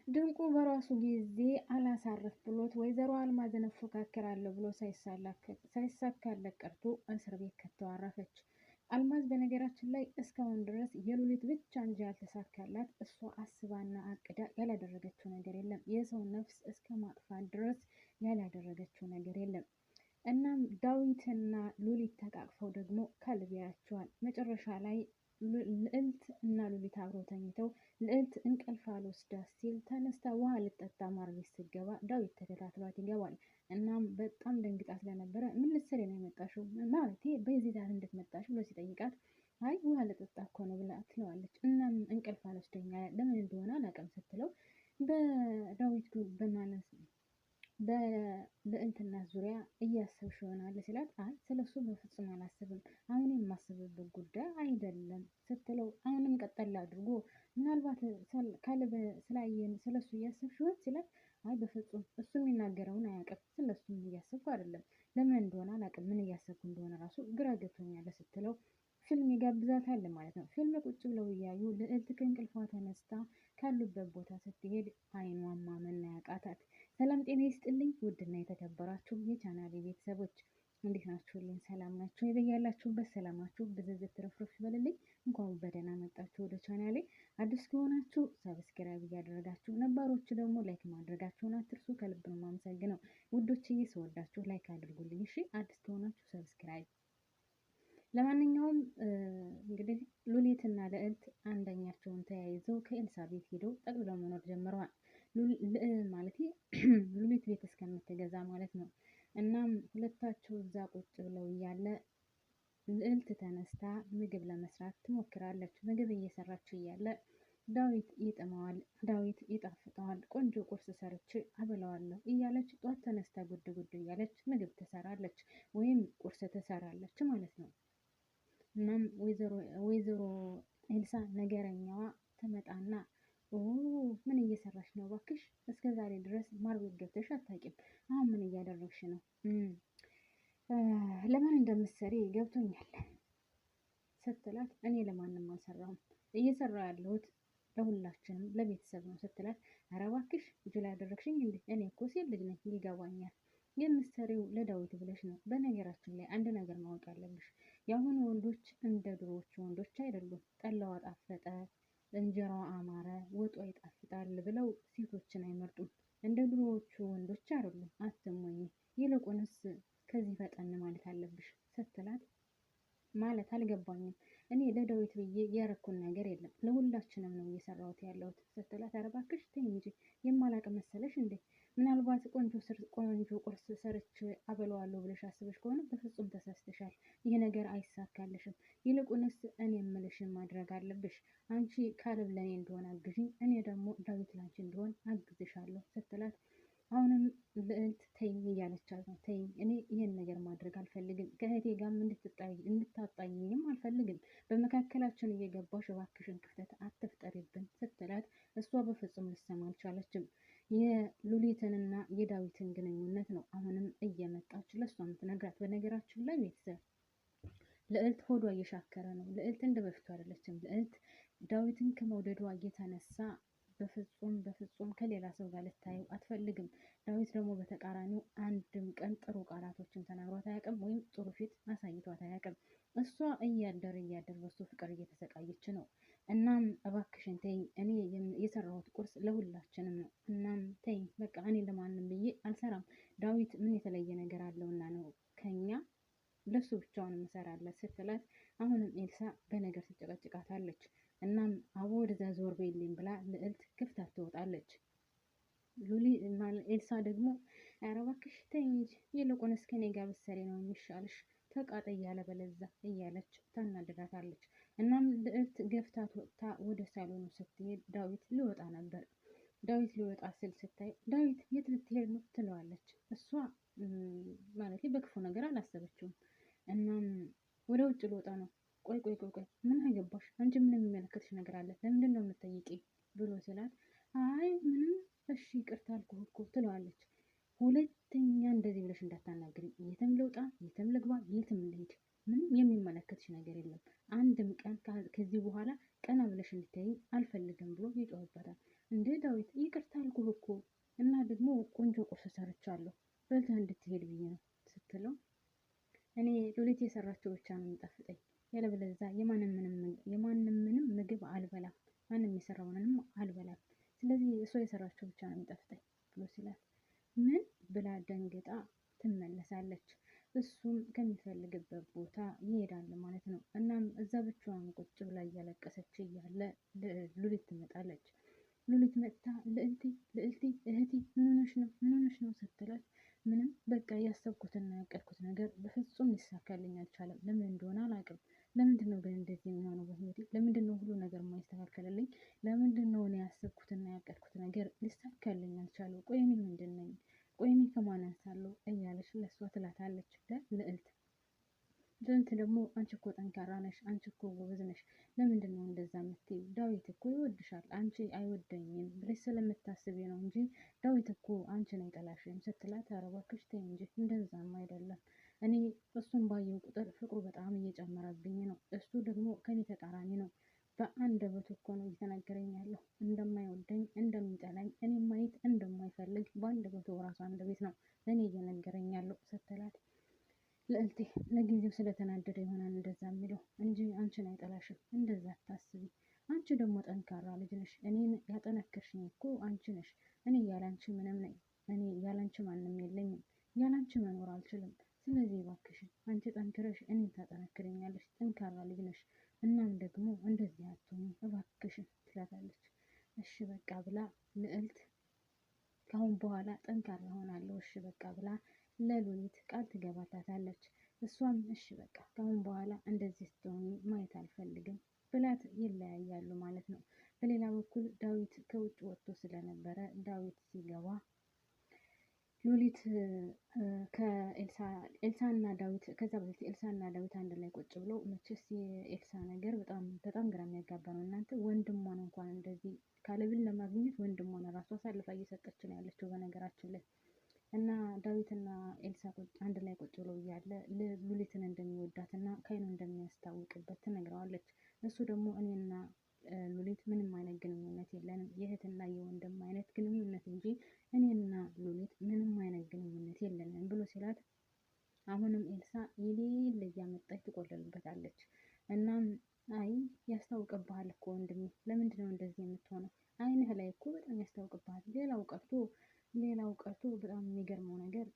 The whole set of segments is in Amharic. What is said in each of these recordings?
ድንቁ በራሱ ጊዜ አላሳርፍ ብሎት ወይዘሮ አልማዝን እፎካከራለሁ ብሎ ሳይሳካለት ቀርቶ እስር ቤት ከተው አረፈች። አልማዝ በነገራችን ላይ እስካሁን ድረስ የሉሊት ብቻ እንጂ ያልተሳካላት እሷ አስባና አቅዳ ያላደረገችው ነገር የለም። የሰው ነፍስ እስከ ማጥፋት ድረስ ያላደረገችው ነገር የለም። እናም ዳዊትና ሉሊት ተቃቅፈው ደግሞ ከልብ ያያቸዋል። መጨረሻ ላይ ልዕልት እና ሉሊት አብረው ተኝተው ልዕልት እንቅልፍ አልወስዳት ሲል ተነስታ ውሃ ልጠጣ ማር ቤት ስትገባ ዳዊት ተከታትሏት ይገባል። እናም በጣም ደንግጣ ስለነበረ ምን ልትሰሪ ነው የመጣሽው? ማለቴ በዚህ ሰዓት እንድትመጣሽ ብሎ ሲጠይቃት አይ ውሃ ልጠጣ እኮ ነው ብላ ትለዋለች። እናም እንቅልፍ አልወስደኝ አለ ለምን እንደሆነ አላውቅም ስትለው በዳዊት በማለት በልዕልትና ዙሪያ እያሰብሽ ይሆናል ሲላት አይ ስለሱ በፍጹም አላስብም አሁን የማስብበት ጉዳይ አይደለም ስትለው አሁንም ቀጠል አድርጎ ምናልባት ካለበ ስላየን ስለሱ እያሰብሽ ይሆን ሲላት አይ በፍጹም እሱ የሚናገረውን አያውቅም ስለሱም እያሰብኩ አይደለም ለምን እንደሆነ አላውቅም ምን እያሰብኩ እንደሆነ ራሱ ግራ ገብቶኛል ስትለው ፊልም ይጋብዛታል ማለት ነው። ፊልም ቁጭ ብለው እያዩ ልዕልት ከእንቅልፏ ተነስታ ካሉበት ቦታ ስትሄድ አይኗን ማመን ያቃታት። ሰላም ጤና ይስጥልኝ ውድና የተከበራችሁ የቻናሌ ቤተሰቦች እንዴት ናችሁልኝ? ሰላም ናችሁ? በያላችሁበት ሰላማችሁ ብዝዝት ትረፍረፍ ይበልልኝ። እንኳን በደህና መጣችሁ ወደ ቻናሌ። አዲስ ከሆናችሁ ሰብስክራይብ እያደረጋችሁ ነባሮች ደግሞ ላይክ ማድረጋችሁን አትርሱ። ከልብ ነው የማመሰግነው ውዶችዬ፣ ስወዳችሁ ላይክ አድርጉልኝ እሺ። አዲስ ከሆናችሁ ሰብስክራይብ። ለማንኛውም እንግዲህ ሉሊትና ልዕልት አንደኛቸውን ተያይዘው ከኤልሳ ቤት ሄደው ጠቅልለው መኖር ጀምረዋል። ማለት ሉሊት ቤት እስከምትገዛ ማለት ነው። እናም ሁለታቸው እዛ ቁጭ ብለው እያለ ልዕልት ተነስታ ምግብ ለመስራት ትሞክራለች። ምግብ እየሰራች እያለ ዳዊት ይጥመዋል፣ ዳዊት ይጣፍጠዋል፣ ቆንጆ ቁርስ ሰርች አበላዋለሁ እያለች ጧት ተነስታ ጉድ ጉድ እያለች ምግብ ትሰራለች ወይም ቁርስ ትሰራለች ማለት ነው። እናም ወይዘሮ ኤልሳ ነገረኛዋ ትመጣና ምን እየሰራሽ ነው እባክሽ? እስከ ዛሬ ድረስ ማር ቤት ገብተሽ አታውቂም። አሁን ምን እያደረግሽ ነው? ለማን እንደምትሰሪ ገብቶኛል ስትላት እኔ ለማንም አልሰራሁም እየሰራሁ ያለሁት ለሁላችንም ለቤተሰብ ነው ስትላት ኧረ እባክሽ ጅል ያደረግሽኝ እንዴ? እኔ እኮ ሴት ልጅ ነኝ ይገባኛል። የምትሰሪው ለዳዊት ብለሽ ነው። በነገራችን ላይ አንድ ነገር ማወቅ አለብሽ። የአሁኑ ወንዶች እንደ ድሮዎቹ ወንዶች አይደሉም። ጠላዋ ጣፈጠ፣ እንጀራዋ አማረ፣ ወጧ ይጣፍጣል ብለው ሴቶችን አይመርጡም። እንደ ድሮዎቹ ወንዶች አይደሉም። አትሞኝ፣ ይልቁንስ ከዚህ ፈጠን ማለት አለብሽ ስትላት ማለት አልገባኝም። እኔ ለዳዊት ብዬ ያረኩን ነገር የለም ለሁላችንም ነው እየሰራሁት ያለሁት ስትላት ኧረ እባክሽ ተይ እንጂ የማላውቅ መሰለሽ እንዴ? ምናልባት ቆንጆ ቁርስ ሰርች አበለዋለሁ ብለሽ አስበሽ ከሆነ በፍጹም ተሳስተሻል። ይህ ነገር አይሳካልሽም። ይልቁንስ እኔ የምልሽን ማድረግ አለብሽ። አንቺ ካለብ ለእኔ እንደሆነ አግዥኝ፣ እኔ ደግሞ ዳዊት ላንቺ እንደሆን አግዝሻለሁ ስትላት አሁንም ልዕልት ተይኝ እያለቻት ነው። ተይኝ፣ እኔ ይህን ነገር ማድረግ አልፈልግም። ከእህቴ ጋርም እንድታጣኝም አልፈልግም። በመካከላችን እየገባሽ እባክሽን ክፍተት አትፍጠሪብን ስትላት እሷ በፍጹም ልትሰማ አልቻለችም። የሉሊትንና የዳዊትን ግንኙነት ነው አሁንም እየመጣች ለእሷ የምትነግራት። በነገራችን ላይ ቤተሰብ ልዕልት ሆዷ እየሻከረ ነው። ልዕልት እንደ በፊቱ አይደለችም። ልዕልት ዳዊትን ከመውደዷ እየተነሳ በፍጹም ከሌላ ሰው ጋር ልታየው አትፈልግም። ዳዊት ደግሞ በተቃራኒው አንድም ቀን ጥሩ ቃላቶችን ተናግሯት አያውቅም፣ ወይም ጥሩ ፊት አሳይቷት አያውቅም። እሷ እያደር በሱ ፍቅር እየተሰቃየች ነው። እናም እባክሽን ተይኝ፣ እኔ የሰራሁት ቁርስ ለሁላችንም ነው። እናም ተይኝ በቃ፣ እኔ ለማንም ብዬ አልሰራም። ዳዊት ምን የተለየ ነገር አለውና ነው ከኛ ለሱ ብቻውን እንሰራለን ስትላት አሁንም ኤልሳ በነገር ትጨቀጭቃታለች። እናም አቦ ወደዛ ዞር በይልኝ ብላ ልዕልት ክፍታት ትወጣለች። ኤልሳ ደግሞ ኧረ እባክሽ ተይ እንጂ ይልቁንስ ከኔ ጋር ብትሰሪ ነው የሚሻልሽ፣ ተቃጠይ ያለ በለዛ እያለች ታናድዳታለች። እናም ልዕልት ገፍታት ወጥታ ወደ ሳሎኑ ስትሄድ ዳዊት ሊወጣ ነበር። ዳዊት ሊወጣ ስል ስታይ ዳዊት የት ልትሄድ ነው ትለዋለች። እሷ ማለት በክፉ ነገር አላሰበችውም። እናም ወደ ውጭ ልወጣ ነው። ቆይ ምን አገባሽ አንቺ? ምን የሚመለከትሽ ነገር አለ? ለምንድን ነው የምትጠይቂ ብሎ ስላት አይ ምንም እሺ ይቅርታ አልኩህ እኮ ትለዋለች። ሁለተኛ እንደዚህ ብለሽ እንዳታናግሪ፣ የትም ልውጣ የትም ልግባ የትም ልሄድ ምንም የሚመለከትሽ ነገር የለም። አንድም ቀን ከዚህ በኋላ ቀና ብለሽ እንድታይኝ አልፈልግም ብሎ ይጮህበታል። እንዴ ዳዊት ይቅርታ አልኩህ እኮ እና ደግሞ ቆንጆ ቁርስ ሰርቻለሁ በልተህ እንድትሄድ ብዬ ነው ስትለው እኔ ሉሊት የሰራችው ብቻ ነው የሚጣፍጠኝ፣ ያለበለዚያ የማንም ምንም ምግብ አልበላም፣ ማንም የሰራውንም አልበላም፣ ስለዚህ እሷ የሰራችው ብቻ ነው የሚጣፍጠኝ ብሎ ሲላት ምን ብላ ደንግጣ ትመለሳለች። እሱም ከሚፈልግበት ቦታ ይሄዳል ማለት ነው። እናም እዛ ብቻዋን ቁጭ ብላ እያለቀሰች እያለ ሉሊት ትመጣለች። ሉሊት መጥታ ልዕልቴ ልዕልቴ እህቴ ምን ሆነሽ ነው ምን ሆነሽ ነው ስትላት ምንም በቃ ያሰብኩትና ያቀድኩት ነገር በፍጹም ሊሳካልኝ አልቻለም። ለምን እንደሆነ አላውቅም። ለምንድን ነው ግን እንደዚህ የሚሆነው በህይወቴ? ለምንድን ነው ሁሉ ነገር የማይስተካከልልኝ? ለምንድን ነው እኔ ያሰብኩትና ያቀድኩት ነገር ሊሳካልኝ አልቻለው? ቆይ እኔ ምንድን ነኝ? ቆይ እኔ ከማን አንሳለሁ? እያለች ለእሷ ትላታለች ለልዕልት። ልዕልት ደግሞ አንቺ እኮ ጠንካራ ነሽ፣ አንቺ እኮ ጎበዝ ነሽ፣ ለምንድን ነው እንደዛ የምትይው? ዳዊት እኮ ይወድሻል፣ አንቺ አይወደኝም ብለሽ ስለምታስቢ ነው እንጂ ዳዊት እኮ አንቺን አይጠላሽም ስትላት፣ ኧረ እባክሽ ተይ እንጂ እንደዛም አይደለም። እኔ እሱን ባየው ቁጥር ፍቅሩ በጣም እየጨመረብኝ ነው። እሱ ደግሞ ከኔ ተቃራኒ ነው። በአንደበቱ እኮ ነው እየተናገረኝ ያለው እንደማይወደኝ እንደሚጠላኝ፣ እኔ ማየት እንደማይፈልግ በአንደበቱ ራሱ አንደበት ነው ለእኔ እየነገረኝ ያለው ስትላት፣ ልዕልቴ ለጊዜው ስለተናደደ ይሆናል እንደዛ የሚለው እንጂ አንቺን አይጠላሽም፣ እንደዛ አታስቢ። አንቺ ደግሞ ጠንካራ ልጅ ነሽ። እኔን ያጠነከርሽኝ እኮ አንቺ ነሽ። እኔ ያላንቺ ምንም ነኝ። እኔ ያላንቺ ማንም የለኝም። ያላንቺ መኖር አልችልም። ስለዚህ እባክሽን አንቺ ጠንክረሽ እኔን ታጠነክረኛለሽ። ጠንካራ ልጅ ነሽ። እናም ደግሞ እንደዚህ አትሆኚ እባክሽን ትላታለች። እሺ በቃ ብላ ልዕልት ከአሁን በኋላ ጠንካራ ሆናለሁ እሺ በቃ ብላ ለሉሊት ቃል ትገባታለች። እሷም እሺ በቃ ከአሁን በኋላ እንደዚህ ስትሆኚ ማየት አልፈልግም ብላት ይለያያሉ ማለት ነው። በሌላ በኩል ዳዊት ከውጭ ወጥቶ ስለነበረ ዳዊት ሲገባ ሉሊት ኤልሳና ዳዊት ከዛ በፊት ኤልሳና ዳዊት አንድ ላይ ቁጭ ብለው መቼስ የኤልሳ ነገር በጣም ግራ የሚያጋባ ነው። እናንተ ወንድሟን እንኳን እንደዚህ ካለብል ለማግኘት ወንድሟን ራሷ አሳልፋ እየሰጠች ነው ያለችው በነገራችን ላይ። እና ዳዊትና ኤልሳ አንድ ላይ ቁጭ ብለው እያለ ሉሊትን እንደሚወዳትና ከአይኑ እንደሚያስታውቅበት ትነግረዋለች። እሱ ደግሞ እኔና ሉሊት ምንም አይነት ግንኙነት የለንም፣ የእህትና የወንድም አይነት ግንኙነት እንጂ እኔና ሉሊት ምንም አይነት ግንኙነት የለንም ብሎ ሲላት አሁንም ኤልሳ የሌለ እያመጣች ትቆልልበታለች። እናም አይ ያስታውቅብሃል እኮ ወንድሜ፣ ለምንድን ነው እንደዚህ የምትሆነው? አይንህ ላይ እኮ በጣም ያስታውቅብሃል። ሌላው ቀርቶ በጣም የሚገርመው ነገር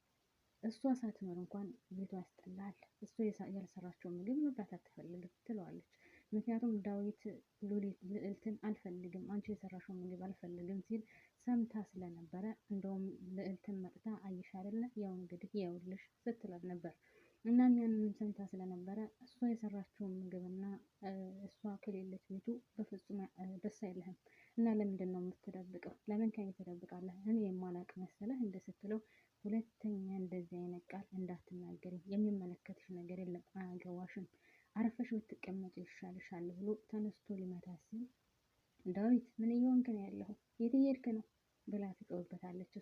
እሷ ሳትኖር እንኳን ቤቷ ያስጠላል። እሱ ያልሰራቸው ምግብ መብላት አትፈልግም ትለዋለች። ምክንያቱም ዳዊት ልዕልትን አልፈልግም፣ አንቺ የሰራሽው ምግብ አልፈልግም ሲል ሰምታ ስለነበረ እንደውም ልዕልትን መጥታ አየሽ አይደለ ያው እንግዲህ ያውልሽ ስትላት ነበር። እናም ያንን ሰምታ ስለነበረ እሷ የሰራችውን ምግብና እሷ ከሌለች ቤቱ በፍጹም ደስ አይልህም እና ለምንድን ነው የምትደብቀው? ለምን ከኔ ትደብቃለህ? እኔ የማላቅ መሰለህ እንደ ስትለው ሁለተኛ እንደዚህ አይነት ቃል እንዳትናገሪ፣ የሚመለከትሽ ነገር የለም፣ አያገባሽም፣ አረፈሽ ብትቀመጪ ይሻልሻል ብሎ ተነስቶ ሊመታ ሲል ዳዊት ምን እየሆንክ ነው ያለኸው? የት እየሄድክ ነው ብላ ትጮህበታለች።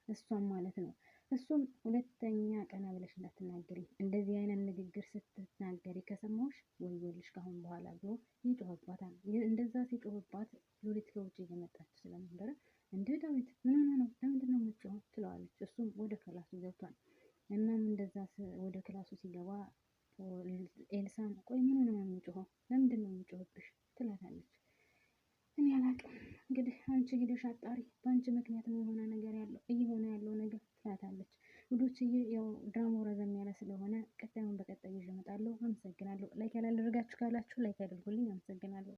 እሷም ማለት ነው። እሱም ሁለተኛ ቀና ብለሽ እንዳትናገሪ፣ እንደዚህ አይነት ንግግር ስትናገሪ ከሰማሁሽ ወዮልሽ ካሁን በኋላ ብሎ ይጮህባታል። እንደዛ ሲጮህባት ሉሊት ከውጭ እየመጣች ስለነበረ እንደ ዳዊት ምን ሆነ ነው ለምንድን ነው የምትጮኸው ትለዋለች። እሱም ወደ ክላሱ ገብቷል። እናም እንደዛ ወደ ክላሱ ሲገባ ኤልሳን ቆይ ምን ሆነ ነው የሚጮኸው? ለምንድን ነው የሚጮህብሽ ትላታለች። እኔ አላቅም እንግዲህ አንቺ ሄደሽ አጣሪ፣ በአንቺ ምክንያት የሆነ ነገር እየሆነ ያለው ነገር ትላታለች። ውዶችዬ ያው ድራማው ረዘም ያለ ስለሆነ ቀጣዩን በቀጣይ ይዤ እመጣለሁ። አመሰግናለሁ። ላይክ ያላደረጋችሁ ካላችሁ ላይክ አድርጉልኝ። አመሰግናለሁ።